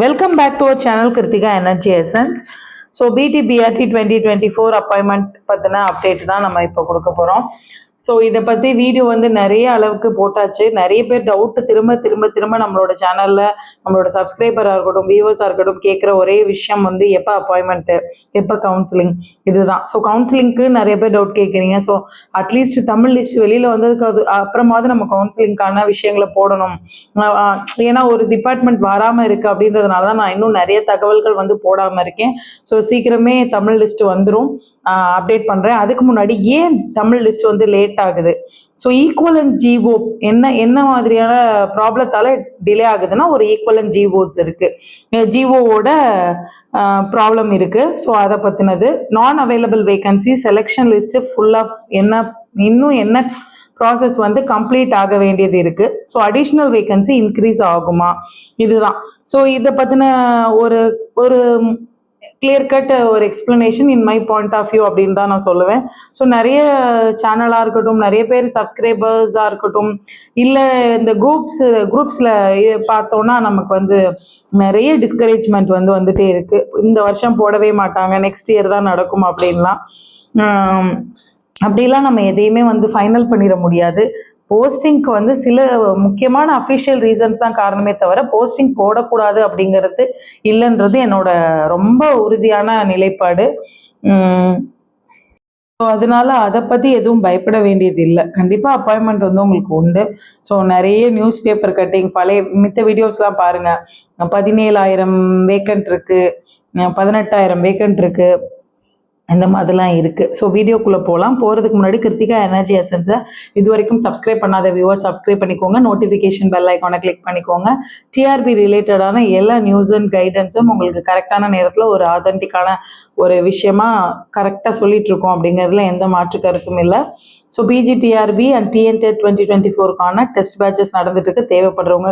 Welcome back to our channel Kritika Energy Essence. So BT-BRT 2024 appointment பத்தின update தான் நம்ம இப்போ கொடுக்க போகிறோம். ஸோ இதை பற்றி வீடியோ வந்து நிறைய அளவுக்கு போட்டாச்சு. நிறைய பேர் டவுட்டு திரும்ப திரும்ப திரும்ப நம்மளோட சேனலில் நம்மளோட சப்ஸ்கிரைபராக இருக்கட்டும், வியூவர்ஸாக இருக்கட்டும் கேட்குற ஒரே விஷயம் வந்து எப்போ அப்பாயின்மெண்ட்டு, எப்போ கவுன்சிலிங், இதுதான். ஸோ கவுன்சிலிங்க்கு நிறைய பேர் டவுட் கேட்குறீங்க. ஸோ அட்லீஸ்ட் தமிழ் லிஸ்ட் வெளியில் வந்ததுக்கு அப்புறமாவது நம்ம கவுன்சிலிங்க்கான விஷயங்களை போடணும். ஏன்னா ஒரு டிபார்ட்மெண்ட் வராமல் இருக்குது அப்படின்றதுனால தான் நான் இன்னும் நிறைய தகவல்கள் வந்து போடாமல் இருக்கேன். ஸோ சீக்கிரமே தமிழ் லிஸ்ட் வந்துடும், அப்டேட் பண்ணுறேன். அதுக்கு முன்னாடி ஏன் தமிழ் லிஸ்ட் வந்து லேட் ஆகுது, ஸோ ஈக்குவலன்ட் ஜிஓ என்ன மாதிரியான ப்ராப்ளத்தால டிலே ஆகுதுன்னா, ஒரு ஈக்குவலன்ட் ஜிஓஸ் இருக்கு, ஜிஓவோட ப்ராப்ளம் இருக்கு. ஸோ அதை பத்தினது. நான் available vacancy selection list full of இன்னும் என்ன ப்ராசஸ் வந்து கம்ப்ளீட் ஆக வேண்டியது இருக்கு. ஸோ அடிஷ்னல் வேகன்சி இன்க்ரீஸ் ஆகுமா, இதுதான். ஸோ இதை பத்தின ஒரு ஒரு கிளியர் கட் ஒரு explanation in my point of view அப்படின்னு தான் நான் சொல்லுவேன். ஸோ நிறைய சேனலாக இருக்கட்டும், நிறைய பேர் சப்ஸ்கிரைபர்ஸாக இருக்கட்டும், இல்லை இந்த குரூப்ஸில் பார்த்தோன்னா நமக்கு வந்து நிறைய டிஸ்கரேஜ்மெண்ட் வந்துட்டே இருக்குது. இந்த வருஷம் போடவே மாட்டாங்க, நெக்ஸ்ட் இயர் தான் நடக்கும் அப்படின்லாம். அப்படிலாம் நம்ம எதையுமே வந்து ஃபைனல் பண்ணிட முடியாது. போஸ்டிங்க்கு வந்து சில முக்கியமான அஃபிஷியல் ரீசன்ஸ் தான் காரணமே தவிர போஸ்டிங் போடக்கூடாது அப்படிங்கிறது இல்லைன்றது என்னோட ரொம்ப உறுதியான நிலைப்பாடு. ஸோ அதனால அதை பற்றி எதுவும் பயப்பட வேண்டியது இல்லை. கண்டிப்பாக அப்பாயின்மெண்ட் வந்து உங்களுக்கு உண்டு. ஸோ நிறைய நியூஸ் பேப்பர் கட்டிங், பழைய மித்த வீடியோஸ்லாம் பாருங்கள். 17,000 வேக்கண்ட் இருக்குது, 18,000 வேக்கண்ட் இருக்குது, இந்த மாதிரிலாம் இருக்குது. ஸோ வீடியோக்குள்ளே போகிறதுக்கு முன்னாடி கிருத்திகா எனர்ஜி எசன்ஸை இது வரைக்கும் சப்ஸ்கிரைப் பண்ணாத வியூவர்ஸ் சப்ஸ்கிரைப் பண்ணிக்கோங்க. நோட்டிஃபிகேஷன் பெல் ஐக்கானை கிளிக் பண்ணிக்கோங்க. டிஆர்பி ரிலேட்டடான எல்லா நியூஸ் அண்ட் கைடன்ஸும் உங்களுக்கு கரெக்டான நேரத்தில் ஒரு ஆதென்டிக்கான ஒரு விஷயமா கரெக்டாக சொல்லிட்டு இருக்கோம் அப்படிங்கிறதுல எந்த மாற்று கருத்தும் இல்லை. ஸோ பிஜிடிஆர்பி அண்ட் டிஎன்டெட் 2024க்கான டெஸ்ட் பேட்சஸ் நடந்துட்டு இருக்கு. தேவைப்படுறவங்க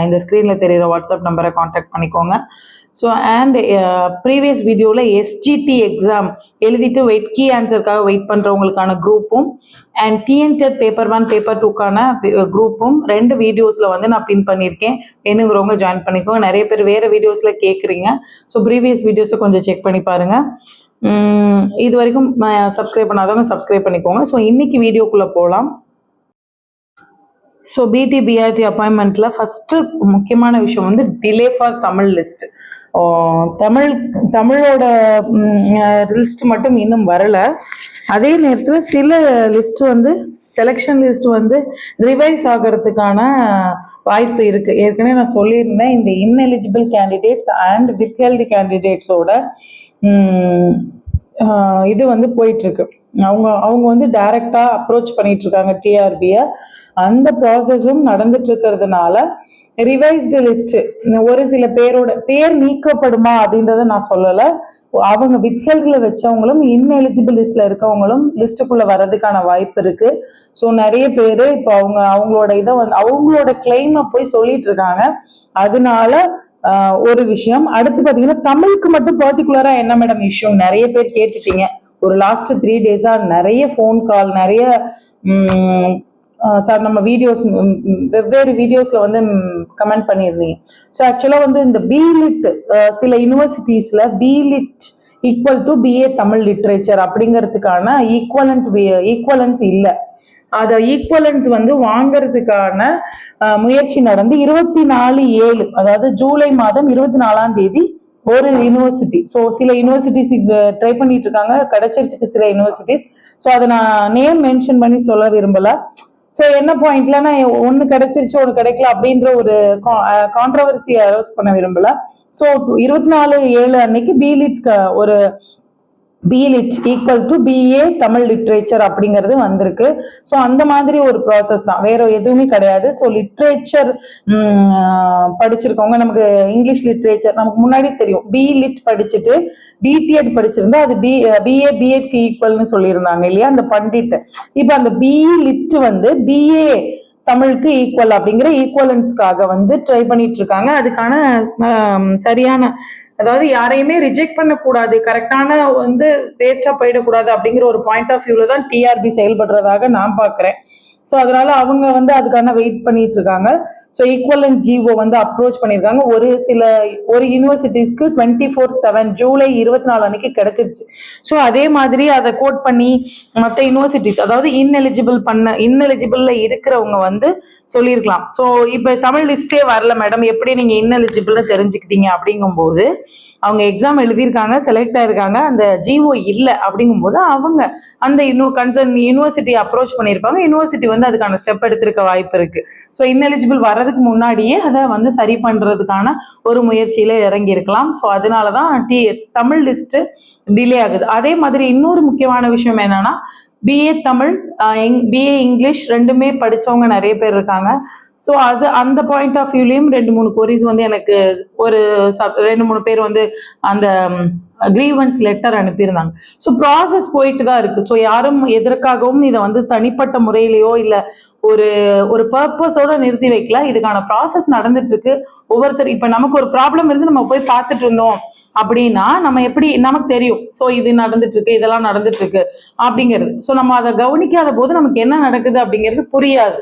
இந்த ஸ்க்ரீனில் தெரிகிற வாட்ஸ்அப் நம்பரை காண்டாக்ட் பண்ணிக்கோங்க. ஸோ அண்ட் ப்ரீவியஸ் வீடியோவில் எஸ்ஜிடி எக்ஸாம் எழுதிட்டு கீ ஆன்சருக்காக வெயிட் பண்ணுறவங்களுக்கான குரூப்பும் அண்ட் டிஎன்டெட் பேப்பர் 1 பேப்பர் 2க்கான குரூப்பும் 2 வீடியோஸில் வந்து நான் பின் பண்ணியிருக்கேன். வேணுங்கிறவங்க ஜாயின் பண்ணிக்கோங்க. நிறைய பேர் வேறு வீடியோஸில் கேட்குறீங்க. ஸோ ப்ரீவியஸ் வீடியோஸை கொஞ்சம் செக் பண்ணி பாருங்கள். இது வரைக்கும் சப்ஸ்கிரைப் பண்ணாதவங்க சப்ஸ்கிரைப் பண்ணிக்கோங்க. ஸோ இன்னைக்கு வீடியோக்குள்ளே போகலாம். ஸோ பிடி-பிஆர்டி அப்பாயின்மெண்ட்டில் ஃபஸ்ட்டு முக்கியமான விஷயம் வந்து டிலே ஃபார் தமிழ் லிஸ்ட். தமிழோட லிஸ்ட் மட்டும் இன்னும் வரலை. அதே நேரத்தில் சில லிஸ்ட் வந்து செலெக்ஷன் லிஸ்ட் வந்து ரிவைஸ் ஆகிறதுக்கான வாய்ப்பு இருக்குது. ஏற்கனவே நான் சொல்லியிருந்தேன், இந்த இன்எலிஜிபிள் கேண்டிடேட்ஸ் அண்ட் வித்ஹெல்டு கேண்டிடேட்ஸோட இது வந்து போயிட்டுருக்கு. அவங்க வந்து டைரெக்டாக அப்ரோச் பண்ணிட்டு இருக்காங்க டிஆர்பியை. அந்த ப்ராசஸும் நடந்துட்டு இருக்கிறதுனால ரிவைஸ்டு லிஸ்ட் ஒரு சில பேரோட பேர் நீக்கப்படுமா அப்படின்றத நான் சொல்லலை. அவங்க வித்ஹெல்டில் வச்சவங்களும் இன்எலிஜிபிள் லிஸ்ட்ல இருக்கவங்களும் லிஸ்ட்டுக்குள்ள வர்றதுக்கான வாய்ப்பு இருக்கு. ஸோ நிறைய பேர் இப்போ அவங்களோட இதை வந்து அவங்களோட கிளைமை போய் சொல்லிட்டு இருக்காங்க. அதனால ஒரு விஷயம். அடுத்து பார்த்தீங்கன்னா, தமிழுக்கு மட்டும் பர்டிகுலரா என்ன மேடம் இஷ்யூ நிறைய பேர் கேட்டுட்டீங்க. ஒரு லாஸ்ட் 3 டேஸா நிறைய ஃபோன் கால், நிறைய சார் நம்ம வீடியோஸ் வெவ்வேறு வீடியோஸ்ல வந்து கமெண்ட் பண்ணியிருந்தீங்க. ஸோ ஆக்சுவலா வந்து இந்த பிலிட் சில யூனிவர்சிட்டிஸ்ல BLit equal to BA Tamil literature அப்படிங்கிறதுக்கான ஈக்குவலன்ஸ் இல்லை. அதை ஈக்குவலன்ஸ் வந்து வாங்கிறதுக்கான முயற்சி நடந்து 24/7, அதாவது ஜூலை மாதம் 24ஆம் தேதி ஒரு யூனிவர்சிட்டி, ஸோ சில யூனிவர்சிட்டிஸ் ட்ரை பண்ணிட்டு இருக்காங்க, கிடைச்சிருச்சுக்கு சில யூனிவர்சிட்டிஸ். ஸோ அதை நான் நேம் மென்ஷன் பண்ணி சொல்ல விரும்பல. ஸோ என்ன பாயிண்ட்லன்னா, ஒன்று கிடைச்சிருச்சு ஒன்று கிடைக்கல அப்படின்ற ஒரு கான்ட்ரவர்சியை அரோஸ் பண்ண விரும்பல. ஸோ 24/7 அன்னைக்கு ஒரு BLit equal to BA Tamil literature அப்படிங்கிறது வந்திருக்கு. ஸோ அந்த மாதிரி ஒரு ப்ராசஸ் தான், வேற எதுவுமே கிடையாது. ஸோ லிட்ரேச்சர் படிச்சிருக்கவங்க, நமக்கு இங்கிலீஷ் லிட்ரேச்சர் நமக்கு முன்னாடி தெரியும். பிலிட் படிச்சுட்டு டிடிஎட் படிச்சிருந்தா அது பிஏ பிஎட்க்கு ஈக்குவல்னு சொல்லியிருந்தாங்க இல்லையா, அந்த பண்டிட். இப்போ அந்த பிலிட் வந்து பிஏ தமிழுக்கு ஈக்குவல் அப்படிங்கிற ஈக்குவலன்ஸ்க்காக வந்து ட்ரை பண்ணிட்டு இருக்காங்க. அதுக்கான சரியான, அதாவது யாரையுமே ரிஜெக்ட் பண்ணக்கூடாது, கரெக்டான வந்து வேஸ்டா போயிடக்கூடாது அப்படிங்கிற ஒரு பாயிண்ட் ஆஃப் வியூல தான் டிஆர்பி செயல்படுறதாக நான் பாக்குறேன். ஸோ அதனால அவங்க வந்து அதுக்கான வெயிட் பண்ணிட்டு இருக்காங்க. ஸோ ஈக்குவலன்ட் ஜிஓ வந்து அப்ரோச் பண்ணியிருக்காங்க. ஒரு யூனிவர்சிட்டிஸ்க்கு 24/7 ஜூலை 24 அன்னைக்கு கிடைச்சிருச்சு. ஸோ அதே மாதிரி அதை கோட் பண்ணி மற்ற யூனிவர்சிட்டிஸ், அதாவது இன்னெலிஜிபிள்ல இருக்கிறவங்க வந்து சொல்லியிருக்கலாம். ஸோ இப்போ தமிழ் லிஸ்டே வரல மேடம், எப்படி நீங்க இன்னெலிஜிபிள்னு தெரிஞ்சுக்கிட்டீங்க அப்படிங்கும்போது, அவங்க எக்ஸாம் எழுதியிருக்காங்க, செலக்ட் ஆயிருக்காங்க, அந்த ஜிஓ இல்லை அப்படிங்கும்போது அவங்க அந்த கன்சர்ன் யூனிவர்சிட்டி அப்ரோச் பண்ணியிருப்பாங்க. யூனிவர்சிட்டி வந்து அதுக்கான ஸ்டெப் எடுத்திருக்க வாய்ப்பு இருக்கு. ஸோ இன்னெலிஜிபிள் வர்றதுக்கு முன்னாடியே அதை வந்து சரி பண்றதுக்கான ஒரு முயற்சியில இறங்கி இருக்கலாம். ஸோ அதனாலதான் தமிழ் லிஸ்ட் டிலே ஆகுது. அதே மாதிரி இன்னொரு முக்கியமான விஷயம் என்னன்னா, பிஏ தமிழ், பிஏ இங்கிலீஷ் ரெண்டுமே படிச்சவங்க நிறைய பேர் இருக்காங்க. ஸோ அந்த பாயிண்ட் ஆஃப் வியூலையும் 2-3 கொரிஸ் வந்து எனக்கு ஒரு 2-3 பேர் வந்து அந்த கிரீவன்ஸ் லெட்டர் அனுப்பியிருந்தாங்க. ஸோ ப்ராசஸ் போயிட்டு தான் இருக்கு. ஸோ யாரும் எதற்காகவும் இதை வந்து தனிப்பட்ட முறையிலையோ இல்லை ஒரு பர்பஸோட நிறுத்தி வைக்கல. இதுக்கான ப்ராசஸ் நடந்துட்டு இருக்கு. ஒவ்வொருத்தர் இப்ப நமக்கு ஒரு ப்ராப்ளம் இருந்து நம்ம போய் பார்த்துட்டு இருந்தோம் அப்படின்னா நம்ம எப்படி நமக்கு தெரியும். ஸோ இது நடந்துட்டு இருக்கு, இதெல்லாம் நடந்துட்டு இருக்கு அப்படிங்கிறது. ஸோ நம்ம அதை கவனிக்காத போது நமக்கு என்ன நடக்குது அப்படிங்கிறது புரியாது.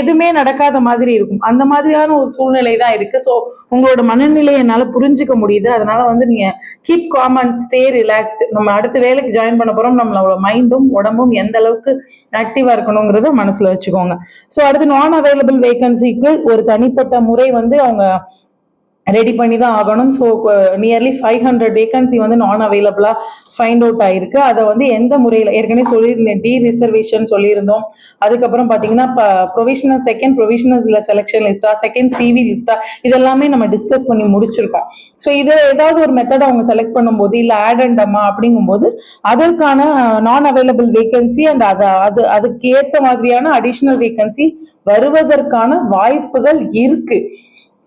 எதுவுமே நடக்காத மாதிரி இருக்கும். அந்த மாதிரியான ஒரு சூழ்நிலை தான் இருக்கு. ஸோ உங்களோட மனநிலையை என்னால புரிஞ்சுக்க முடியுது. அதனால வந்து நீங்க keep com and stay relaxed. நம்ம அடுத்த வேலைக்கு ஜாயின் பண்ண போறோம், நம்மளோட மைண்டும் உடம்பும் எந்த அளவுக்கு ஆக்டிவா இருக்கணுங்கிறத மனசுல வச்சுக்கோங்க. ஸோ அடுத்து நான் அவைலபிள் வேகன்சிக்கு ஒரு தனிப்பட்ட முறை வந்து அவங்க ரெடி பண்ணி தான் ஆகணும். ஸோ நியர்லி 500 வேகன்சி வந்து நான் அவைலபிளா ஃபைண்ட் அவுட் ஆயிருக்கு. அதை வந்து எந்த முறையில் ஏற்கனவே சொல்லியிருந்தேன், டி ரிசர்வேஷன் சொல்லியிருந்தோம். அதுக்கப்புறம் பார்த்தீங்கன்னா ப்ரொவிஷனல், செகண்ட் ப்ரொவிஷனல் செலெக்ஷன் லிஸ்டா, செகண்ட் சிவி லிஸ்டா, இதெல்லாமே நம்ம டிஸ்கஸ் பண்ணி முடிச்சிருக்கோம். ஸோ இது ஏதாவது ஒரு மெத்தட் அவங்க செலக்ட் பண்ணும்போது இல்லை ஆட் அண்ட் அம்மா அப்படிங்கும்போது அதற்கான நான் அவைலபிள் வேகன்சி அண்ட் அதுக்கு ஏற்ற மாதிரியான அடிஷ்னல் வேகன்சி வருவதற்கான வாய்ப்புகள் இருக்கு.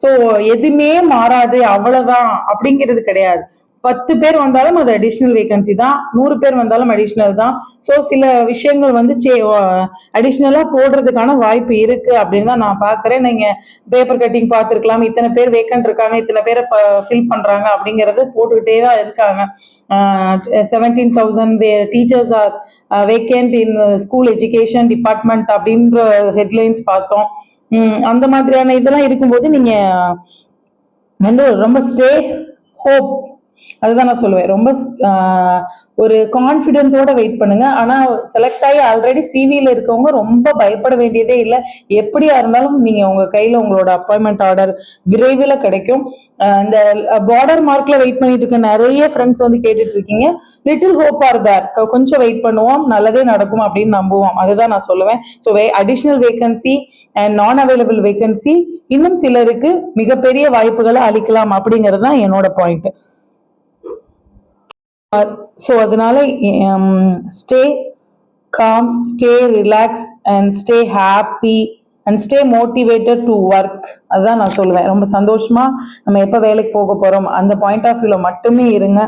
ஸோ எதுவுமே மாறாது அவ்வளவுதான் அப்படிங்கிறது கிடையாது. 10 பேர் வந்தாலும் அது அடிஷ்னல் வேகன்சி தான், 100 பேர் வந்தாலும் அடிஷ்னல் தான். ஸோ சில விஷயங்கள் வந்து அடிஷ்னலா போடுறதுக்கான வாய்ப்பு இருக்கு அப்படின்னு தான் நான் பாக்குறேன். நீங்க பேப்பர் கட்டிங் பார்த்துருக்கலாம், இத்தனை பேர் வேக்கன்ட் இருக்காங்க, இத்தனை பேரை ஃபில் பண்றாங்க அப்படிங்கறது போட்டுக்கிட்டே தான் இருக்காங்க. 17,000 teachers are vacant in school education department அப்படின்ற ஹெட்லைன்ஸ் பார்த்தோம். அந்த மாதிரியான இதெல்லாம் இருக்கும்போது நீங்க வந்து ரொம்ப ஸ்டே ஹோப், அதுதான் நான் சொல்லுவேன். ரொம்ப ஒரு கான்ஃபிடென்ட்டோட வெயிட் பண்ணுங்க. ஆனா செலக்ட் ஆகி ஆல்ரெடி சிவில இருக்கவங்க ரொம்ப பயப்பட வேண்டியதே இல்லை. எப்படியா இருந்தாலும் நீங்க உங்க கையில உங்களோட அப்பாயின்மெண்ட் ஆர்டர் விரைவில் கிடைக்கும். இந்த பார்டர் மார்க்ல வெயிட் பண்ணிட்டு இருக்க நிறைய ஃப்ரெண்ட்ஸ் வந்து கேட்டுட்டு இருக்கீங்க. லிட்டில் ஹோப் ஆர் தேர், கொஞ்சம் வெயிட் பண்ணுவோம், நல்லதே நடக்கும் அப்படின்னு நம்புவோம். அதுதான் நான் சொல்லுவேன். ஸோ அடிஷ்னல் வேகன்சி அண்ட் நான் அவைலபிள் வேகன்சி இன்னும் சிலருக்கு மிகப்பெரிய வாய்ப்புகளை அளிக்கலாம் அப்படிங்கிறது தான் என்னோட பாயிண்ட். ஸோ அதனால stay com, stay relax and stay happy and stay motivated to work. அதுதான் நான் சொல்லுவேன். ரொம்ப சந்தோஷமா நம்ம எப்போ வேலைக்கு போக போறோம் அந்த பாயிண்ட் ஆஃப் வியூல மட்டுமே இருங்க.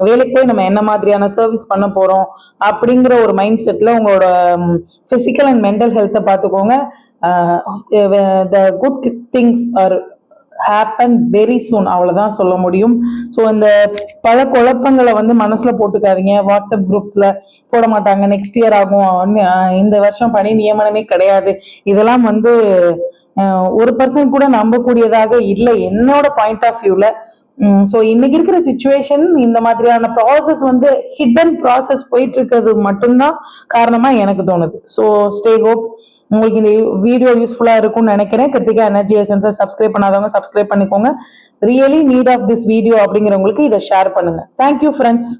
வேலைக்கு போய் நம்ம என்ன மாதிரியான சர்வீஸ் பண்ண போறோம் அப்படிங்கிற ஒரு மைண்ட் செட்ல உங்களோட பிசிக்கல் அண்ட் மென்டல் ஹெல்த்தை பார்த்துக்கோங்க. The good things are happen very soon, அவ்வளவுதான் சொல்ல முடியும். ஸோ இந்த பல குழப்பங்களை வந்து மனசுல போட்டுக்காதீங்க. வாட்ஸ்அப் குரூப்ஸ்ல போட மாட்டாங்க, நெக்ஸ்ட் இயர் ஆகும், இந்த வருஷம் பணி நியமனமே கிடையாது, இதெல்லாம் வந்து 1% கூட நம்பக்கூடியதாக இல்லை என்னோட பாயிண்ட் ஆஃப் வியூல. ஸோ இன்னைக்கு இருக்கிற சிச்சுவேஷன் இந்த மாதிரியான ப்ராசஸ் வந்து ஹிடன் ப்ராசஸ் போயிட்டு இருக்கிறது மட்டும்தான் காரணமா எனக்கு தோணுது. So stay hope. உங்களுக்கு இந்த வீடியோ யூஸ்ஃபுல்லா இருக்கும்னு நினைக்கிறேன். கிருத்திகா எனர்ஜி எசன்ஸை சப்ஸ்கிரைப் பண்ணாதவங்க சப்ஸ்கிரைப் பண்ணிக்கோங்க. Really need of this video அப்படிங்கிறவங்களுக்கு இதை ஷேர் பண்ணுங்க. Thank you friends.